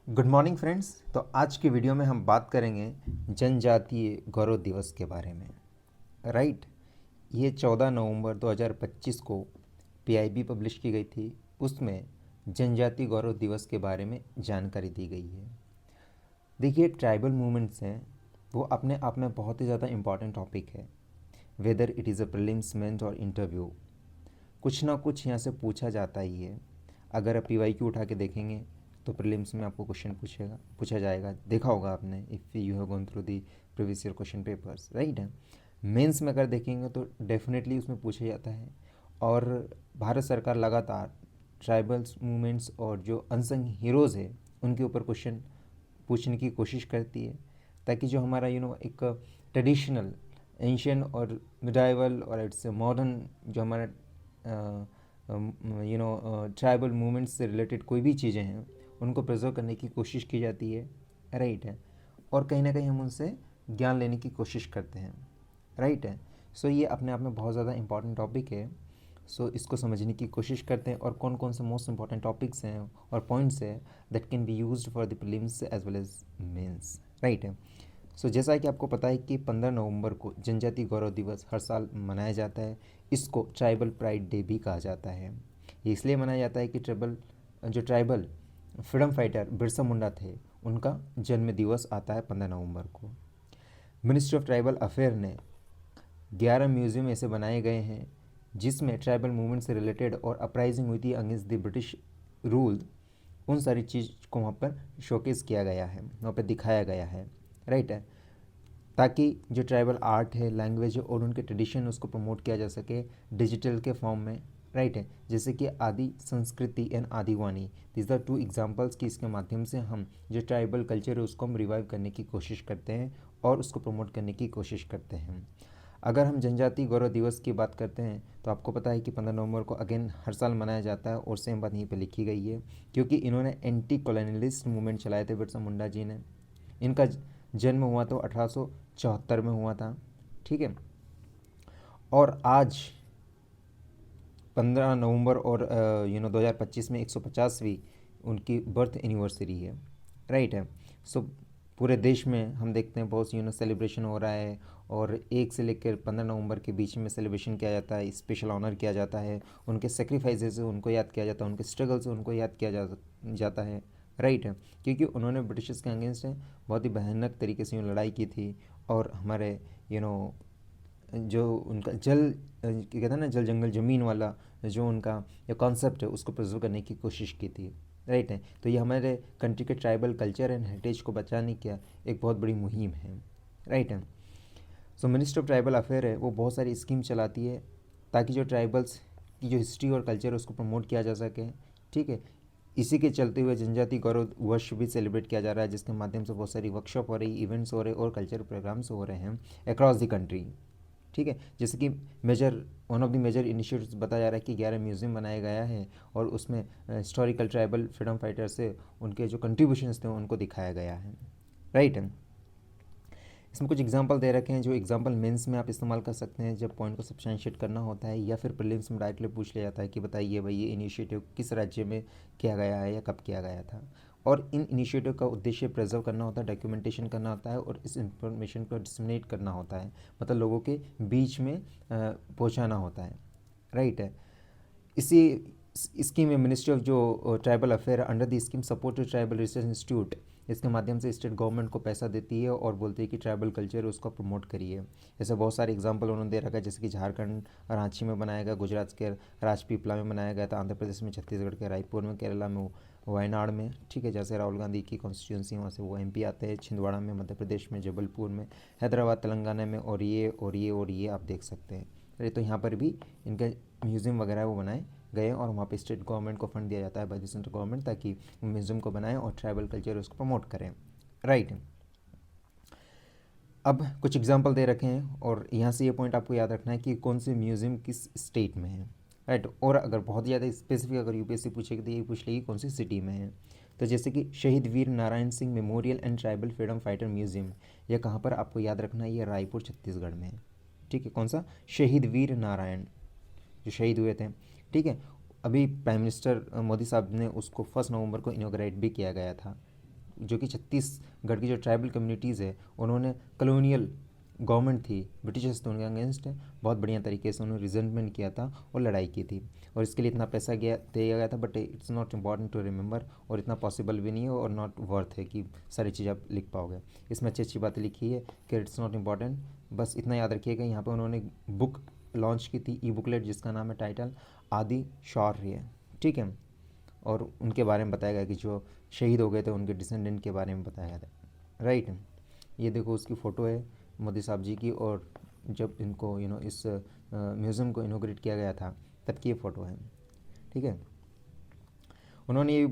Good morning friends. तो आज की वीडियो में हम बात करेंगे जनजातीय गौरव दिवस के बारे में। राइट, ये 14 नवंबर 2025 को पीआईबी पब्लिश की गई थी। उसमें जनजातीय गौरव दिवस के बारे में जानकारी दी गई है। देखिए, ट्राइबल मूवमेंट्स हैं वो अपने आप में बहुत ही ज़्यादा इम्पॉर्टेंट टॉपिक है। Whether it is a prelims mains और इंटरव्यू, कुछ ना कुछ यहाँ से पूछा जाता ही है। अगर आप पीवाईक्यू उठा के देखेंगे तो प्रीलिम्स में आपको क्वेश्चन पूछा जाएगा। देखा होगा आपने, if you have gone through the previous year question papers, right है। मेंस में अगर देखेंगे तो डेफिनेटली उसमें पूछा जाता है। और भारत सरकार लगातार ट्राइबल्स मूवमेंट्स और जो अनसंग हीरोज़ है उनके ऊपर क्वेश्चन पूछने की कोशिश करती है, ताकि जो हमारा एक ट्रेडिशनल एंशियन और मिडाइवल और इट्स मॉडर्न जो हमारा ट्राइबल मूवमेंट्स से रिलेटेड कोई भी चीज़ें हैं उनको प्रिजर्व करने की कोशिश की जाती है, राइट है। और कहीं ना कहीं हम उनसे ज्ञान लेने की कोशिश करते हैं, राइट है। सो ये अपने आप में बहुत ज़्यादा इंपॉर्टेंट टॉपिक है। सो इसको समझने की कोशिश करते हैं और कौन कौन से मोस्ट इंपॉर्टेंट टॉपिक्स हैं और पॉइंट्स हैं that can be used for the prelims as well as mains, right है। सो जैसा कि आपको पता है कि 15 नवंबर को जनजातीय गौरव दिवस हर साल मनाया जाता है। इसको ट्राइबल प्राइड डे भी कहा जाता है। ये इसलिए मनाया जाता है कि tribal freedom fighter Birsa Munda थे, उनका जन्म दिवस आता है 15 नवंबर को। मिनिस्ट्री ऑफ ट्राइबल अफेयर ने 11 म्यूज़ियम ऐसे बनाए गए हैं जिसमें ट्राइबल मूवमेंट से रिलेटेड और अपराइजिंग हुई थी अगेंस्ट द ब्रिटिश रूल, उन सारी चीज़ को वहाँ पर शोकेस किया गया है, वहाँ पर दिखाया गया है, राइट है। ताकि जो ट्राइबल आर्ट है, लैंग्वेज है और उनके ट्रेडिशन उसको प्रमोट किया जा सके डिजिटल के फॉर्म में, राइट है। जैसे कि आदि संस्कृति एंड आदिवानी, दिस आर टू एग्जांपल्स कि इसके माध्यम से हम जो ट्राइबल कल्चर है उसको हम रिवाइव करने की कोशिश करते हैं और उसको प्रमोट करने की कोशिश करते हैं। अगर हम जनजातीय गौरव दिवस की बात करते हैं तो आपको पता है कि 15 नवंबर को अगेन हर साल मनाया जाता है और सेम बात यहीं पे लिखी गई है, क्योंकि इन्होंने एंटी कॉलोनियलिस्ट मूवमेंट चलाए थे बिरसा मुंडा जी ने। इनका जन्म हुआ तो 1874 में हुआ था, ठीक है। और आज 15 नवंबर और 2025 में 150वीं उनकी बर्थ एनिवर्सरी है, राइट है। सो पूरे देश में हम देखते हैं बहुत सी सेलिब्रेशन हो रहा है और 1 से लेकर 15 नवंबर के बीच में सेलिब्रेशन किया जाता है, स्पेशल ऑनर किया जाता है, उनके सेक्रीफाइसेस से उनको याद किया जाता है, उनके स्ट्रगल से उनको याद किया जाता है, राइट है। क्योंकि उन्होंने ब्रिटिश के अगेंस्ट बहुत ही भयानक तरीके से लड़ाई की थी और हमारे यू नो जो उनका कहते हैं ना, जल जंगल ज़मीन वाला जो उनका ये कॉन्सेप्ट है उसको प्रिजर्व करने की कोशिश की थी, राइट है। तो ये हमारे कंट्री के ट्राइबल कल्चर एंड हेरिटेज को बचाने की एक बहुत बड़ी मुहिम है, राइट है। सो मिनिस्ट्री ऑफ ट्राइबल अफेयर है वो बहुत सारी स्कीम चलाती है ताकि जो ट्राइबल्स की जो हिस्ट्री और कल्चर है उसको प्रमोट किया जा सके, ठीक है। इसी के चलते हुए जनजातीय गौरव वर्ष भी सेलिब्रेट किया जा रहा है, जिसके माध्यम से बहुत सारी वर्कशॉप हो रही, इवेंट्स हो रहे और कल्चरल प्रोग्राम्स हो रहे हैं अक्रॉस द कंट्री, ठीक है। जैसे कि one of the major initiatives बताया जा रहा है कि 11 म्यूज़ियम बनाया गया है और उसमें हिस्टोरिकल ट्राइबल फ्रीडम फाइटर से उनके जो कंट्रीब्यूशंस थे उनको दिखाया गया है, राइट है। इसमें कुछ एग्जांपल दे रखे हैं जो एग्जांपल मेंस में आप इस्तेमाल कर सकते हैं जब पॉइंट को सब्सटेंशिएट करना होता है, या फिर प्रीलिम्स में डायरेक्टली पूछ लिया जाता है कि बताइए भाई ये इनिशिएटिव किस राज्य में किया गया है या कब किया गया था। और इन इनिशिएटिव का उद्देश्य प्रिजर्व करना होता है, डॉक्यूमेंटेशन करना होता है और इस इंफॉर्मेशन को डिसमिनेट करना होता है, मतलब लोगों के बीच में पहुँचाना होता है, राइट है। इसी स्कीम में मिनिस्ट्री ऑफ जो tribal affair under the scheme support to tribal research institute, इसके माध्यम से स्टेट गवर्नमेंट को पैसा देती है और बोलती है कि ट्राइबल कल्चर है उसको प्रमोट करिए। ऐसे बहुत सारे एग्जांपल उन्होंने दे रखा है, जैसे कि झारखंड रांची में बनाया गया, गुजरात के राजपीपला में बनाया गया था, आंध्र प्रदेश में, छत्तीसगढ़ के रायपुर में, केरला में, वायनाड में, ठीक है, जैसे राहुल गांधी की कॉन्स्टिट्यूंसी वहाँ से वो एमपी आते हैं, छिंदवाड़ा में मध्य प्रदेश में, जबलपुर में, हैदराबाद तेलंगाना में, और ये आप देख सकते हैं। अरे तो यहाँ पर भी इनके म्यूज़ियम वगैरह वो बनाए गए और वहाँ पे स्टेट गवर्नमेंट को फंड दिया जाता है बाय द सेंट्रल गवर्नमेंट, ताकि म्यूज़ियम को बनाएं और ट्राइबल कल्चर उसको प्रमोट करें, राइट। अब कुछ एग्जांपल दे रखे हैं और यहाँ से ये पॉइंट आपको याद रखना है कि कौन से म्यूज़ियम किस स्टेट में है, राइट। और अगर बहुत ज़्यादा स्पेसिफिक अगर यूपीएससी पूछेगी तो ये पूछ लेगी कौन सी सिटी में है। तो जैसे कि Shaheed Veer Narayan Singh memorial and tribal freedom fighter museum, यह कहाँ पर आपको याद रखना है, ये रायपुर छत्तीसगढ़ में है, ठीक है। कौन सा? शहीद वीर नारायण, जो शहीद हुए थे, ठीक है। अभी प्राइम मिनिस्टर मोदी साहब ने उसको 1 नवंबर को इनॉग्रेट भी किया गया था, जो कि छत्तीसगढ़ की जो ट्राइबल कम्युनिटीज़ है, उन्होंने कॉलोनियल गवर्नमेंट थी ब्रिटिशर्स, तो उनके अगेंस्ट बहुत बढ़िया तरीके से उन्होंने रिजेंटमेंट किया था और लड़ाई की थी, और इसके लिए इतना पैसा दिया गया था, but it's not important to remember, और इतना पॉसिबल भी नहीं है और नॉट वर्थ है कि सारी चीज़ आप लिख पाओगे। इसमें अच्छी अच्छी बातें लिखी है कि इट्स नॉट इम्पॉर्टेंट, बस इतना याद रखिएगा। यहाँ पे उन्होंने बुक लॉन्च की थी, ई बुकलेट, जिसका नाम है टाइटल आदि शौर्य, ठीक है, और उनके बारे में बताया गया कि जो शहीद हो गए थे उनके डिसेंडेंट के बारे में बताया गया था, राइट। ये देखो उसकी फ़ोटो है मोदी साहब जी की, और जब इनको इस म्यूज़ियम को इनोग्रेट किया गया था तब की ये फ़ोटो है, ठीक है। उन्होंने ये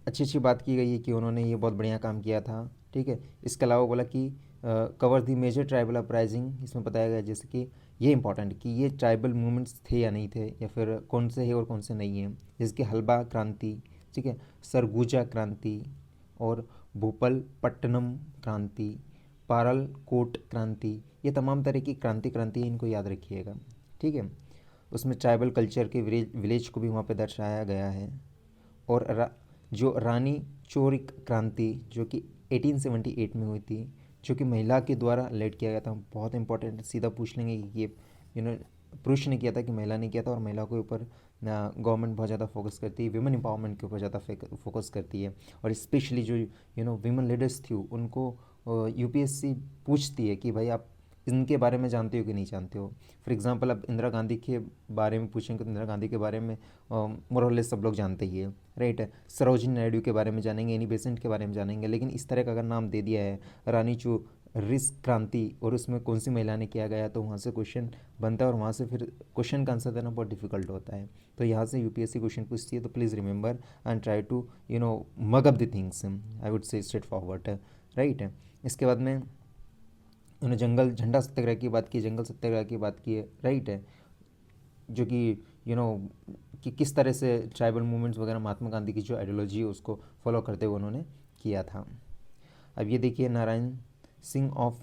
अच्छी अच्छी बात की गई है कि उन्होंने ये बहुत बढ़िया काम किया था, ठीक है। इसके अलावा बोला कि cover the major tribal uprising, इसमें बताया गया जैसे कि ये इंपॉर्टेंट कि ये ट्राइबल मूवमेंट्स थे या नहीं थे, या फिर कौन से हैं और कौन से नहीं हैं, जैसे कि हल्बा क्रांति, ठीक है, सरगुजा क्रांति, और भूपलपट्टनम क्रांति, पारलकोट क्रांति, ये तमाम तरह की क्रांति है, इनको याद रखिएगा, ठीक है। उसमें ट्राइबल कल्चर के विलेज को भी वहाँ पे दर्शाया गया है। और जो रानी चोरिक क्रांति जो कि 1878 में हुई थी, जो कि महिला के द्वारा लेड किया गया था, बहुत इंपॉर्टेंट, सीधा पूछ लेंगे कि ये पुरुष ने किया था कि महिला ने किया था, और महिला के ऊपर गवर्नमेंट बहुत ज़्यादा फोकस करती है, विमेन एम्पावरमेंट के ऊपर ज़्यादा फोकस करती है, और स्पेशली जो विमेन लीडर्स थी उनको यूपीएससी पूछती है कि भाई आप इनके बारे में जानते हो कि नहीं जानते हो। फॉर एग्जांपल अब इंदिरा गांधी के बारे में पूछेंगे तो इंदिरा गांधी के बारे में मोरलेस सब लोग जानते ही है, राइट है। सरोजिनी नायडू के बारे में जानेंगे, एनी बेसेंट के बारे में जानेंगे, लेकिन इस तरह का अगर नाम दे दिया है रानी चू रिस क्रांति और उसमें कौन सी महिला ने किया गया, तो वहाँ से क्वेश्चन बनता है, और वहाँ से फिर क्वेश्चन का आंसर देना बहुत डिफिकल्ट होता है। तो यहाँ से यूपीएससी क्वेश्चन पूछती है, तो please remember and try to mug up the things, I would say straight forward, right है। इसके बाद में उन्होंने जंगल झंडा सत्याग्रह की बात की, जंगल सत्याग्रह की बात की है, राइट है, जो कि यू नो कि किस तरह से ट्राइबल मूवमेंट्स वगैरह महात्मा गांधी की जो आइडियोलॉजी है उसको फॉलो करते हुए उन्होंने किया था। अब ये देखिए नारायण सिंह ऑफ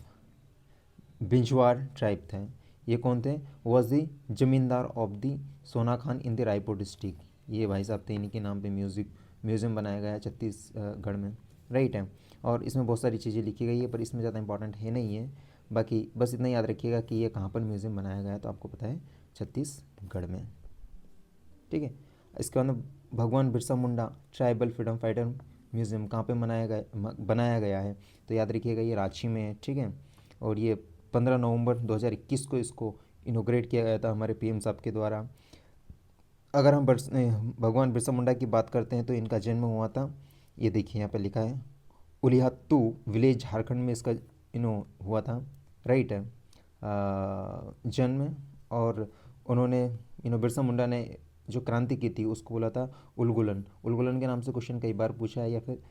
बिंजवार ट्राइब थे, ये कौन थे, वॉज द जमींदार ऑफ द सोना Khan in the Raipur district, ये भाई साहब थे, इन्हीं के नाम पे म्यूज़ियम बनाया गया है छत्तीसगढ़ में, राइट है। और इसमें बहुत सारी चीज़ें लिखी गई है, पर इसमें ज़्यादा इंपॉर्टेंट है नहीं है, बाकी बस इतना याद रखिएगा कि ये कहाँ पर म्यूज़ियम बनाया गया है, तो आपको पता है छत्तीसगढ़ में, ठीक है। इसके बाद भगवान Birsa Munda tribal freedom fighter museum कहाँ पे बनाया गया है, तो याद रखिएगा ये रांची में है, ठीक है। और ये 15 नवंबर 2021 को इसको इनोग्रेट किया गया था हमारे पीएम साहब के द्वारा। अगर हम भगवान बिरसा मुंडा की बात करते हैं तो इनका जन्म हुआ था, ये देखिए यहाँ पे लिखा है, उलिहत्तू विलेज झारखंड में इसका हुआ था, राइट है, जन्म। और उन्होंने बिरसा मुंडा ने जो क्रांति की थी उसको बोला था उलगुलन, उलगुलन के नाम से क्वेश्चन कई बार पूछा है, या फिर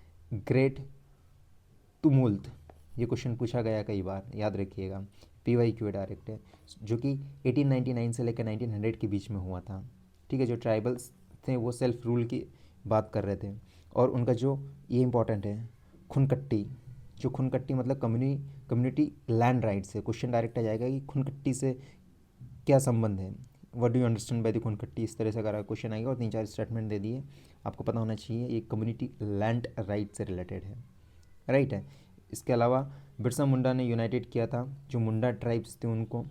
ग्रेट तुमुल्त, ये क्वेश्चन पूछा गया कई बार, याद रखिएगा, PYQ डायरेक्ट है, जो कि 1899 से लेकर 1900 के बीच में हुआ था, ठीक है। जो ट्राइबल्स थे वो सेल्फ रूल की बात कर रहे थे, और उनका जो ये इंपॉर्टेंट है खुनकट्टी, जो खुनकट्टी मतलब कम्युनिटी लैंड राइट्स है, क्वेश्चन डायरेक्ट आ जाएगा कि खुनकट्टी से क्या संबंध है, what do you understand by the Khuntkatti, इस तरह से अगर क्वेश्चन आएगा, और 3-4 स्टेटमेंट दे दिए, आपको पता होना चाहिए ये कम्युनिटी लैंड राइट से रिलेटेड है, राइट है। इसके अलावा बिरसा मुंडा ने यूनाइटेड किया था जो मुंडा ट्राइब्स थे उनको,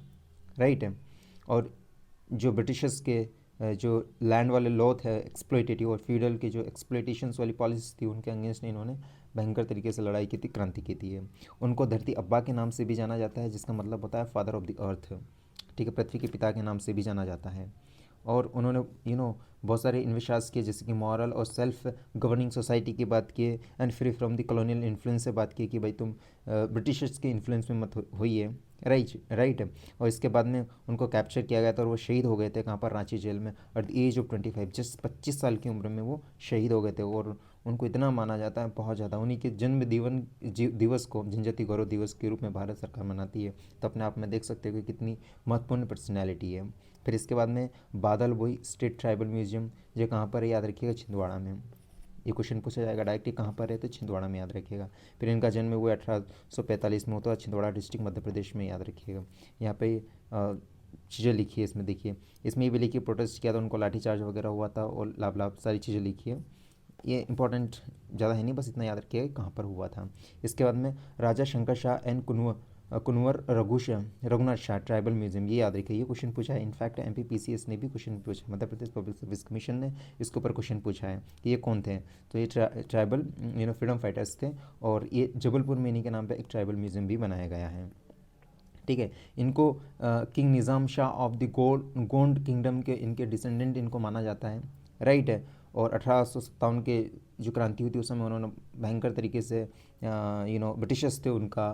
राइट है। और जो ब्रिटिशर्स के जो लैंड वाले लॉ थे एक्सप्लॉइटेटिव और फ्यूडल के जो एक्सप्लॉइटेशंस वाली पॉलिसीज थी उनके अगेंस्ट इन्होंने भयंकर तरीके से लड़ाई की थी, क्रांति की थी है। उनको धरती अब्बा के नाम से भी जाना जाता है, जिसका मतलब होता है फादर ऑफ द अर्थ, ठीक है, पृथ्वी के पिता के नाम से भी जाना जाता है। और उन्होंने बहुत सारे इन्वेस्टार्स किए, जैसे कि मॉरल और सेल्फ गवर्निंग सोसाइटी की बात किए, and free from the colonial influence से बात की कि भाई तुम ब्रिटिशर्स के इन्फ्लुएंस में मत हुई है, राइट है। और इसके बाद में उनको कैप्चर किया गया था और वो शहीद हो गए थे, कहाँ पर, रांची जेल में, at the age of 25, just 25 साल की उम्र में वो शहीद हो गए थे। और उनको इतना माना जाता है बहुत ज़्यादा, उन्हीं के जन्म दिवस को जनजाति गौरव दिवस के रूप में भारत सरकार मनाती है, तो अपने आप में देख सकते हो कि कितनी महत्वपूर्ण पर्सनैलिटी है। फिर इसके बाद में बादल बोई स्टेट ट्राइबल म्यूजियम, ये कहाँ पर है, याद रखिएगा छिंदवाड़ा में, ये क्वेश्चन पूछा जाएगा डायरेक्टली कहाँ पर है, तो छिंदवाड़ा में, याद रखिएगा। फिर इनका जन्म हुआ 1845 में होता है, छिंदवाड़ा डिस्ट्रिक्ट मध्य प्रदेश में, याद रखिएगा। यहाँ पे चीज़ें लिखी है, इसमें देखिए, इसमें ये भी लिखी प्रोटेस्ट किया था, उनको लाठीचार्ज वगैरह हुआ था, और लाभ सारी चीज़ें लिखी है। ये इंपॉर्टेंट ज़्यादा है नहीं, बस इतना याद रखिएगा कहाँ पर हुआ था। इसके बाद में Raja Shankar Shah and Kunwar Raghunath Shah tribal museum, ये याद रखिए, ये क्वेश्चन पूछा है। इनफैक्ट MPPCS ने भी क्वेश्चन पूछा, Madhya Pradesh public service commission ने इसके ऊपर क्वेश्चन पूछा है कि ये कौन थे। तो ये ट्राइबल फ्रीडम फाइटर्स थे, और ये जबलपुर में इन्हीं के नाम पर एक ट्राइबल म्यूजियम भी बनाया गया है। ठीक है, इनको king Nizam Shah of the Gond kingdom के इनके डिसेंडेंट इनको माना जाता है, राइट है। और 1857 के जो क्रांति हुई थी उस समय उन्होंने भयंकर तरीके से ब्रिटिशर्स थे उनका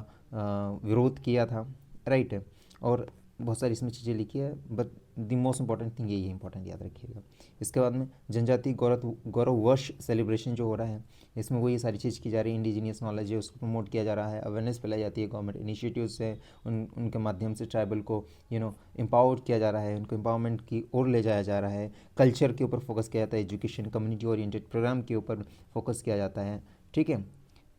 विरोध किया था, राइट है। और बहुत सारी इसमें चीज़ें लिखी है, but the most important thing यही है, इंपॉर्टेंट याद रखिएगा। इसके बाद में जनजाति गौरव वर्ष सेलिब्रेशन जो हो रहा है, इसमें वो ये सारी चीज़ की जा रही है, इंडिजीनियस नॉलेज है उसको प्रमोट किया जा रहा है, अवेयरनेस फैलाई जाती है, गवर्नमेंट इनिशिएटिव से उनके माध्यम से ट्राइबल को एम्पावर किया जा रहा है, उनको एम्पावरमेंट की ओर ले जाया जा रहा है। कल्चर के ऊपर फोकस किया जाता है, एजुकेशन कम्युनिटी ओरिएंटेड प्रोग्राम के ऊपर फोकस किया जाता है। ठीक है,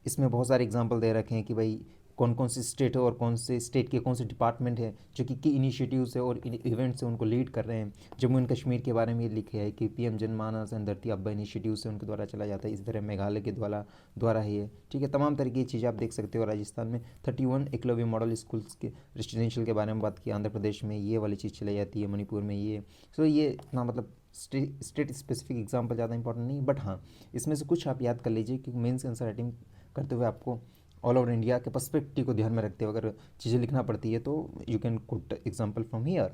इसमें बहुत सारे एग्जाम्पल दे रखे हैं कि भाई कौन कौन सी स्टेट है और कौन से स्टेट के कौन से डिपार्टमेंट है जो कि इनिशिएटिव्स है और इवेंट से उनको लीड कर रहे हैं। जम्मू एंड कश्मीर के बारे में ये लिखे है कि PM जनमानस एंड धरती आबा इनिशिएटिव से उनके द्वारा चला जाता है। इसी तरह मेघालय के द्वारा है ये। ठीक है, तमाम तरह की चीज़ें आप देख सकते हो। राजस्थान में 31 एकलव्य मॉडल स्कूल्स के रेसिडेंशियल के बारे में बात की, आंध्र प्रदेश में ये वाली चीज़ चलाई जाती है, मणिपुर में ये। सो ये इतना मतलब स्टेट स्पेसिफिक एग्जाम्पल ज़्यादा इंपॉर्टेंट नहीं, बट हाँ इसमें से कुछ आप याद कर लीजिए क्योंकि मेंस आंसर राइटिंग करते हुए आपको ऑल ओवर इंडिया के पर्सपेक्टिव को ध्यान में रखते हुए अगर चीज़ें लिखना पड़ती है तो you can coat example from here,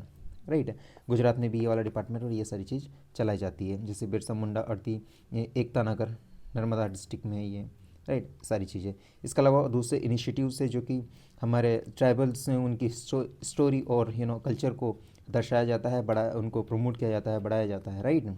right. Gujarat में भी ये वाला डिपार्टमेंट और ये सारी चीज़ चलाई जाती है, जैसे बिरसा मुंडा अर्थी एकता नगर नर्मदा डिस्ट्रिक्ट में है ये, राइट, सारी चीज़ें। इसके अलावा दूसरे इनिशिएटिव से जो कि हमारे ट्राइबल्स हैं उनकी स्टोरी और कल्चर को दर्शाया जाता है, बड़ा उनको प्रमोट किया जाता है, बढ़ाया जाता है, राइट।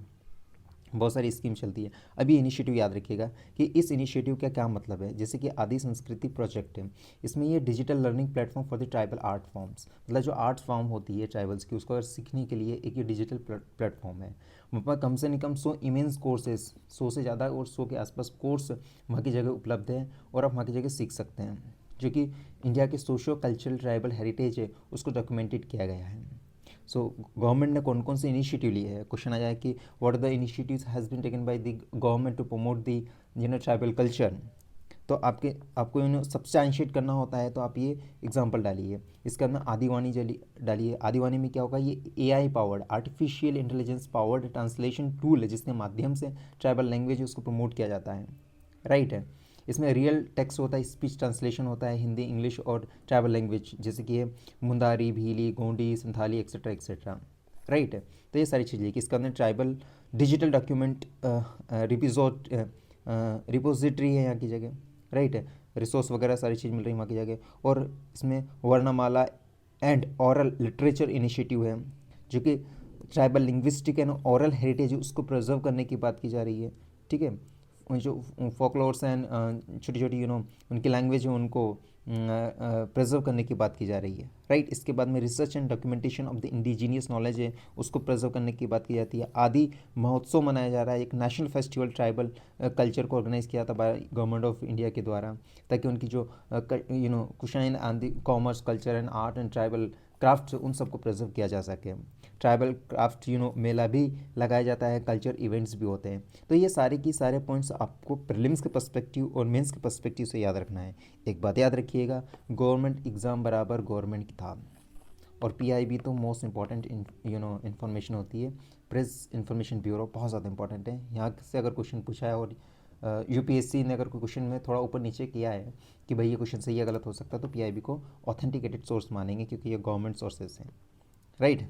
बहुत सारी स्कीम चलती है। अभी इनिशिएटिव याद रखिएगा कि इस इनिशिएटिव का क्या मतलब है। जैसे कि आदि संस्कृति प्रोजेक्ट है, इसमें ये digital learning platform for the tribal art forms, मतलब जो आर्ट फॉर्म होती है ट्राइबल्स की उसको सीखने के लिए एक ये डिजिटल प्लेटफॉर्म है। वहाँ कम से कम 100 इमेंस कोर्सेज, 100 से ज़्यादा और 100 के आसपास कोर्स वहाँ की जगह उपलब्ध है और आप वहाँ की जगह सीख सकते हैं, जो कि इंडिया के सोशो कल्चरल ट्राइबल हेरिटेज है उसको डॉक्यूमेंटेड किया गया है। सो गवर्नमेंट ने कौन कौन से इनिशिएटिव लिए है, क्वेश्चन आ जाए कि what are the initiatives has been taken by the government to promote the tribal culture. तो आपको सब्सटैंशिएट करना होता है तो आप ये एग्जांपल डालिए। इसके अंदर आदिवानी डालिए। आदिवानी में क्या होगा, ये AI powered artificial intelligence powered translation tool है जिसके माध्यम से ट्राइबल लैंग्वेज उसको प्रमोट किया जाता है, राइट है। इसमें रियल टेक्स्ट होता है, स्पीच ट्रांसलेशन होता है हिंदी, इंग्लिश और ट्राइबल लैंग्वेज, जैसे कि है Mundari, Bhili, Gondi, Santhali etcetera etcetera, right है। तो ये सारी चीज़ें कि इसके अंदर ट्राइबल डिजिटल डॉक्यूमेंट रिपोजिटरी है यहाँ की जगह, राइट है। रिसोर्स वगैरह सारी चीज़ मिल रही है वहाँ की जगह। और इसमें वर्णमाला एंड ऑरल लिटरेचर इनिशिएटिव है जो कि tribal linguistic and oral heritage उसको प्रिजर्व करने की बात की जा रही है, ठीक है। जो फोकलोर्स एंड छोटी छोटी उनकी लैंग्वेज है उनको प्रिजर्व करने की बात की जा रही है, राइट। इसके बाद में research and documentation of the indigenous knowledge है उसको प्रिजर्व करने की बात की जाती है। आदि महोत्सव मनाया जा रहा है, एक नेशनल फेस्टिवल ट्राइबल कल्चर को ऑर्गेनाइज किया था बाय गवर्नमेंट ऑफ इंडिया के द्वारा, ताकि उनकी जो कुशाइन आदि commerce culture and art and tribal craft उन सबको प्रिजर्व किया जा सके। ट्राइबल क्राफ्ट मेला भी लगाया जाता है, कल्चर इवेंट्स भी होते हैं। तो ये सारे की सारे पॉइंट्स आपको प्रीलिम्स के पर्सपेक्टिव और मेंस के पर्सपेक्टिव से याद रखना है। एक बात याद रखिएगा, गवर्नमेंट एग्ज़ाम बराबर गवर्नमेंट किताब, और PIB तो मोस्ट इंपॉर्टेंट इन्फॉर्मेशन होती है। प्रेस इन्फॉर्मेशन ब्यूरो बहुत ज़्यादा इंपॉर्टेंट है। यहाँ से अगर क्वेश्चन पूछा है और UPSC ने अगर कोई क्वेश्चन में थोड़ा ऊपर नीचे किया है कि भाई ये क्वेश्चन सही या गलत हो सकता है, तो PIB को ऑथेंटिकेटेड सोर्स मानेंगे क्योंकि ये गवर्नमेंट सोर्सेज हैं, राइट।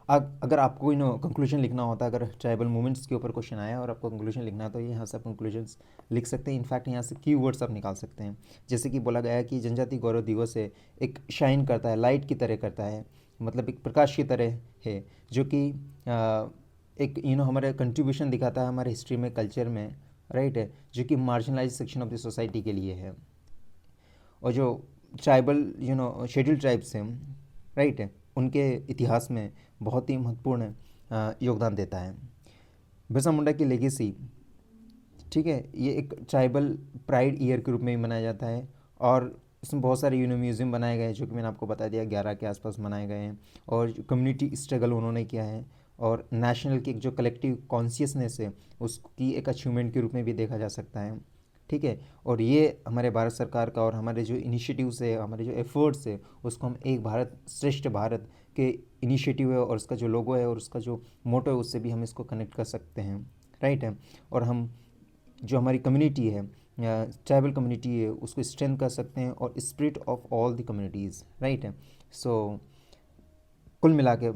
अगर आपको कंक्लूजन लिखना होता है, अगर ट्राइबल मूवमेंट्स के ऊपर क्वेश्चन आया और आपको कंक्लूजन लिखना है तो यहाँ से आप कंक्लूजन्स लिख सकते हैं। इनफैक्ट यहाँ से कीवर्ड्स आप निकाल सकते हैं। जैसे कि बोला गया है कि जनजाति गौरव दिवस है, एक शाइन करता है, लाइट की तरह करता है, मतलब एक प्रकाश की तरह है, जो कि एक हमारे कंट्रीब्यूशन दिखाता है हमारे हिस्ट्री में, कल्चर में, राइट है, जो कि marginalise section of the society के लिए है। और जो ट्राइबल शेड्यूल ट्राइब्स हैं, राइट है, उनके इतिहास में बहुत ही महत्वपूर्ण योगदान देता है। बिरसा मुंडा की लेगेसी, ठीक है, ये एक ट्राइबल प्राइड ईयर के रूप में भी मनाया जाता है और इसमें बहुत सारे म्यूज़ियम बनाए गए हैं जो कि मैंने आपको बता दिया 11 के आसपास बनाए गए हैं। और कम्युनिटी स्ट्रगल उन्होंने किया है और नेशनल की एक जो कलेक्टिव कॉन्शियसनेस है उसकी एक अचीवमेंट के रूप में भी देखा जा सकता है। ठीक है, और ये हमारे भारत सरकार का और हमारे जो इनिशिएटिव्स है, हमारे जो एफर्ट्स है, उसको हम एक भारत श्रेष्ठ भारत के इनिशिएटिव है और उसका जो लोगो है और उसका जो मोटो है उससे भी हम इसको कनेक्ट कर सकते हैं। राइट है, और हम जो हमारी कम्युनिटी है, ट्राइबल कम्युनिटी है, उसको स्ट्रेंथ कर सकते हैं और spirit of all the communities. Right है, सो कुल मिला के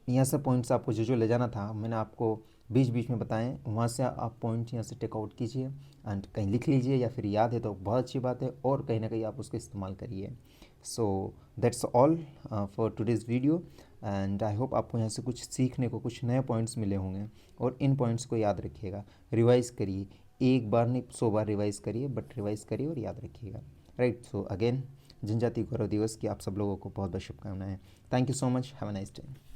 यहाँ से पॉइंट्स आपको जो जो ले जाना था मैंने आपको बीच बीच में बताएं, वहाँ से आप पॉइंट यहाँ से टेक आउट कीजिए एंड कहीं लिख लीजिए, या फिर याद है तो बहुत अच्छी बात है, और कहीं ना कहीं आप उसको इस्तेमाल करिए। So that's all for today's video, and I hope आपको यहाँ से कुछ सीखने को, कुछ नए पॉइंट्स मिले होंगे, और इन पॉइंट्स को याद रखिएगा, रिवाइज करिए, एक बार नहीं 100 बार रिवाइज करिए, बट रिवाइज करिए और याद रखिएगा। राइट, सो अगेन जनजाति गौरव दिवस की आप सब लोगों को बहुत बहुत शुभकामनाएं। Thank you so much, have a nice day.